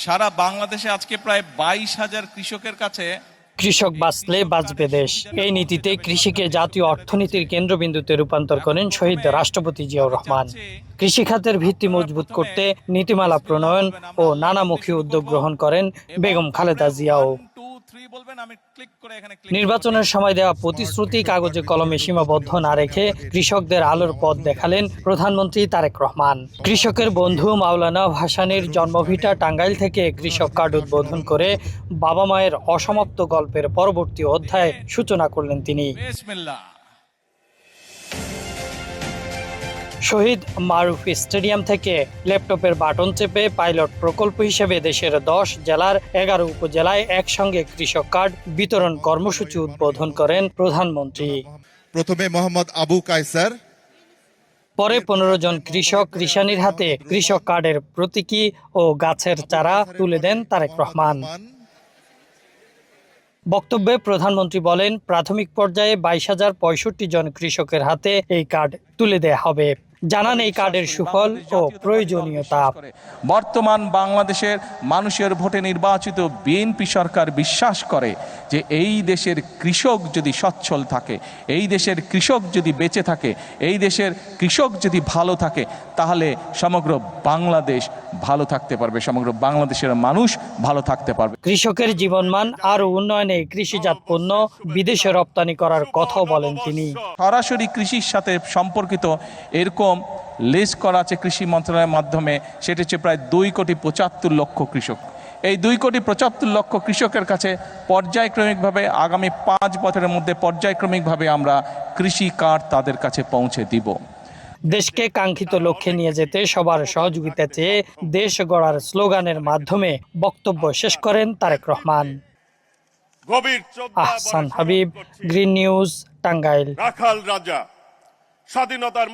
সারা বাংলাদেশে আজকে প্রায় 22,000 কৃষকের কাছে কৃষক বাঁচলে বাঁচবে দেশ, এই নীতিতে কৃষিকে জাতীয় অর্থনীতির কেন্দ্রবিন্দুতে রূপান্তর করেন শহীদ রাষ্ট্রপতি জিয়াউর রহমান। কৃষিখাতের ভিত্তি মজবুত করতে নীতিমালা প্রণয়ন ও নানামুখী উদ্যোগ গ্রহণ করেন বেগম খালেদা জিয়াও। নির্বাচনের সময় দেওয়া প্রতিশ্রুতি কাগজে কলমে সীমাবদ্ধ না রেখে কৃষকদের আলোর পথ দেখালেন প্রধানমন্ত্রী তারেক রহমান। কৃষকের বন্ধু মাওলানা ভাসানীর জন্মভিটা টাঙ্গাইল থেকে কৃষক কার্ড উদ্বোধন করে বাবা মায়ের অসমাপ্ত গল্পের পরবর্তী অধ্যায় সূচনা করলেন তিনি। শহীদ মারুফ স্টেডিয়াম থেকে ল্যাপটপের বাটন চেপে পাইলট প্রকল্প হিসেবে দেশের 10 জেলার 11 উপজেলায় একসঙ্গে কৃষক কার্ড বিতরণ কর্মসূচি উদ্বোধন করেন প্রধানমন্ত্রী। প্রথমে মোহাম্মদ আবু কায়সার, পরে 15 জন কৃষক কৃষানীর হাতে কৃষক কার্ডের প্রতীকী ও গাছের চারা তুলে দেন তারেক রহমান। বক্তব্যে প্রধানমন্ত্রী বলেন, প্রাথমিক পর্যায়ে 22,065 জন কৃষকের হাতে এই কার্ড তুলে দেয়া হবে। জানান এই কার্ডের সুফল ও প্রয়োজনীয়তা। বর্তমান বাংলাদেশের মানুষের ভোটে নির্বাচিত বিএনপি সরকার বিশ্বাস করে যে এই দেশের কৃষক যদি সচ্ছল থাকে, এই দেশের কৃষক যদি বেঁচে থাকে, এই দেশের কৃষক যদি ভালো থাকে, তাহলে সমগ্র বাংলাদেশ ভালো থাকতে পারবে, সমগ্র বাংলাদেশের মানুষ ভালো থাকতে পারবে। কৃষকের জীবনমান আরও উন্নয়নে কৃষিজাত পণ্য বিদেশে রপ্তানি করার কথাও বলেন তিনি। সরাসরি কৃষির সাথে সম্পর্কিত এরকম লিস্ট করা আছে কৃষি মন্ত্রণালয়ের মাধ্যমে, সেটা হচ্ছে প্রায় 2,75,00,000 কৃষক। এই 2,75,00,000 কৃষকের কাছে পর্যায়ক্রমিকভাবে আগামী 5 বছরের মধ্যে পর্যায়ক্রমিকভাবে আমরা কৃষি কার্ড তাদের কাছে পৌঁছে দিব। দেশকে কাঙ্ক্ষিত লক্ষ্যে নিয়ে যেতে সবার সহযোগিতা চেয়ে দেশ গড়ার স্লোগানের মাধ্যমে বক্তব্য শেষ করেন তারেক রহমান। Ahsan Habib, Green News, Tangail. রাখাল রাজা স্বাধীনতার